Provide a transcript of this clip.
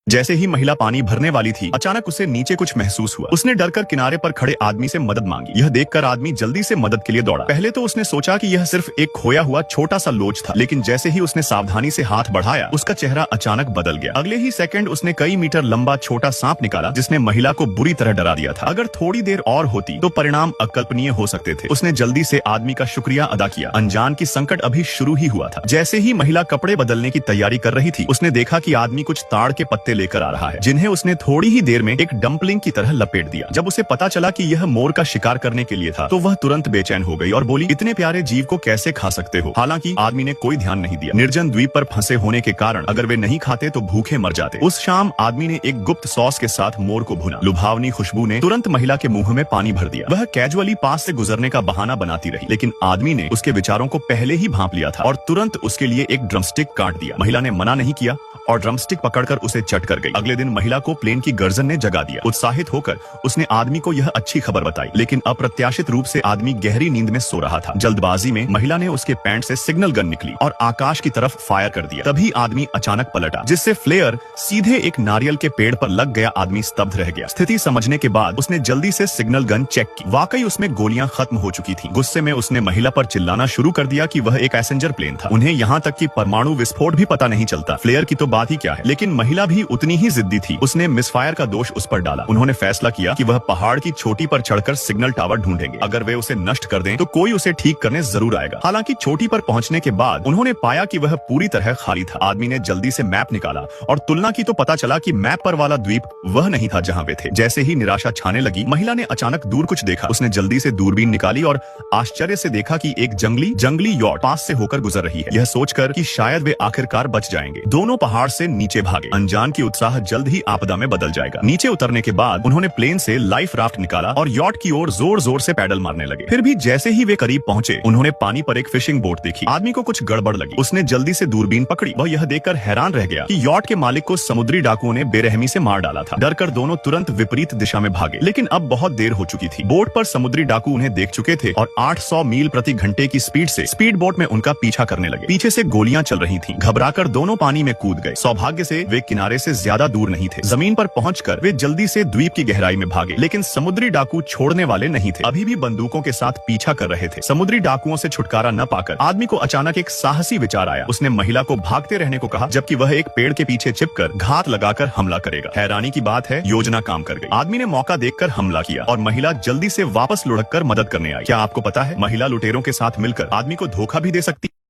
जैसे ही महिला पानी भरने वाली थी, अचानक उसे नीचे कुछ महसूस हुआ। उसने डरकर किनारे पर खड़े आदमी से मदद मांगी। यह देखकर आदमी जल्दी से मदद के लिए दौड़ा। पहले तो उसने सोचा कि यह सिर्फ एक खोया हुआ छोटा सा लोच था, लेकिन जैसे ही उसने सावधानी से हाथ बढ़ाया, उसका चेहरा अचानक बदल गया। अगले ही सेकंड उसने कई मीटर लंबा छोटा सांप निकाला, जिसने महिला को बुरी तरह डरा दिया था। अगर थोड़ी देर और होती तो परिणाम अकल्पनीय हो सकते थे। उसने जल्दी से आदमी का शुक्रिया अदा किया। अनजान की संकट अभी शुरू ही हुआ था। जैसे ही महिला कपड़े बदलने की तैयारी कर रही थी, उसने देखा कि आदमी कुछ ताड़ के पत्ते लेकर आ रहा है, जिन्हें उसने थोड़ी ही देर में एक डंपलिंग की तरह लपेट दिया। जब उसे पता चला कि यह मोर का शिकार करने के लिए था, तो वह तुरंत बेचैन हो गई और बोली, इतने प्यारे जीव को कैसे खा सकते हो? हालांकि आदमी ने कोई ध्यान नहीं दिया। निर्जन द्वीप पर फंसे होने के कारण अगर वे नहीं खाते तो भूखे मर जाते। उस शाम आदमी ने एक गुप्त सॉस के साथ मोर को भुना। लुभावनी खुशबू ने तुरंत महिला के मुंह में पानी भर दिया। वह कैजुअली पास से गुजरने का बहाना बनाती रही, लेकिन आदमी ने उसके विचारों को पहले ही भांप लिया था और तुरंत उसके लिए एक ड्रमस्टिक काट दिया। महिला ने मना नहीं किया और ड्रमस्टिक पकड़कर उसे चट कर गई। अगले दिन महिला को प्लेन की गर्जन ने जगा दिया। उत्साहित होकर उसने आदमी को यह अच्छी खबर बताई, लेकिन अप्रत्याशित रूप से आदमी गहरी नींद में सो रहा था। जल्दबाजी में महिला ने उसके पैंट से सिग्नल गन निकली और आकाश की तरफ फायर कर दिया। तभी आदमी अचानक पलटा, जिससे फ्लेयर सीधे एक नारियल के पेड़ पर लग गया। आदमी स्तब्ध रह गया। स्थिति समझने के बाद उसने जल्दी से सिग्नल गन चेक की। वाकई उसमें गोलियां खत्म हो चुकी थी। गुस्से में उसने महिला पर चिल्लाना शुरू कर दिया कि वह एक पैसेंजर प्लेन था। उन्हें यहाँ तक कि परमाणु विस्फोट भी पता नहीं चलता। फ्लेयर की तो बात ही क्या है। लेकिन महिला भी उतनी ही जिद्दी थी। उसने मिसफायर का दोष उस पर डाला। उन्होंने फैसला किया कि वह पहाड़ की चोटी पर चढ़कर सिग्नल टावर ढूंढेंगे। अगर वे उसे नष्ट कर दें तो कोई उसे ठीक करने जरूर आएगा। हालांकि चोटी पर पहुंचने के बाद उन्होंने पाया कि वह पूरी तरह खाली था। आदमी ने जल्दी से मैप निकाला और तुलना की तो पता चला कि मैप पर वाला द्वीप वह नहीं था जहां वे थे। जैसे ही निराशा छाने लगी, महिला ने अचानक दूर कुछ देखा। उसने जल्दी से दूरबीन निकाली और आश्चर्य से देखा कि एक जंगली यॉट पास से होकर गुजर रही है। यह सोचकर कि शायद वे आखिरकार बच जाएंगे, दोनों पहाड़ से नीचे भागे। अनजान की उत्साह जल्द ही आपदा में बदल जाएगा। नीचे उतरने के बाद उन्होंने प्लेन से लाइफ राफ्ट निकाला और यॉट की ओर जोर जोर से पैडल मारने लगे। फिर भी जैसे ही वे करीब पहुंचे, उन्होंने पानी पर एक फिशिंग बोट देखी। आदमी को कुछ गड़बड़ लगी। उसने जल्दी से दूरबीन पकड़ी। वह यह देखकर हैरान रह गया कि यॉट के मालिक को समुद्री डाकुओं ने बेरहमी से मार डाला था। डरकर दोनों तुरंत विपरीत दिशा में भागे, लेकिन अब बहुत देर हो चुकी थी। बोट पर समुद्री डाकू उन्हें देख चुके थे और 800 मील प्रति घंटे की स्पीड से स्पीड बोट में उनका पीछा करने लगे। पीछे से गोलियां चल रही थीं। घबराकर दोनों पानी में कूद गए। सौभाग्य से वे किनारे से ज्यादा दूर नहीं थे। जमीन पर पहुंचकर वे जल्दी से द्वीप की गहराई में भागे, लेकिन समुद्री डाकू छोड़ने वाले नहीं थे। अभी भी बंदूकों के साथ पीछा कर रहे थे। समुद्री डाकुओं से छुटकारा न पाकर आदमी को अचानक एक साहसी विचार आया। उसने महिला को भागते रहने को कहा, जबकि वह एक पेड़ के पीछे छिपकर घात लगाकर हमला करेगा। हैरानी की बात है, योजना काम कर गई। आदमी ने मौका देखकर हमला किया और महिला जल्दी से वापस लुढ़क कर मदद करने आई। क्या आपको पता है, महिला लुटेरों के साथ मिलकर आदमी को धोखा भी दे सकती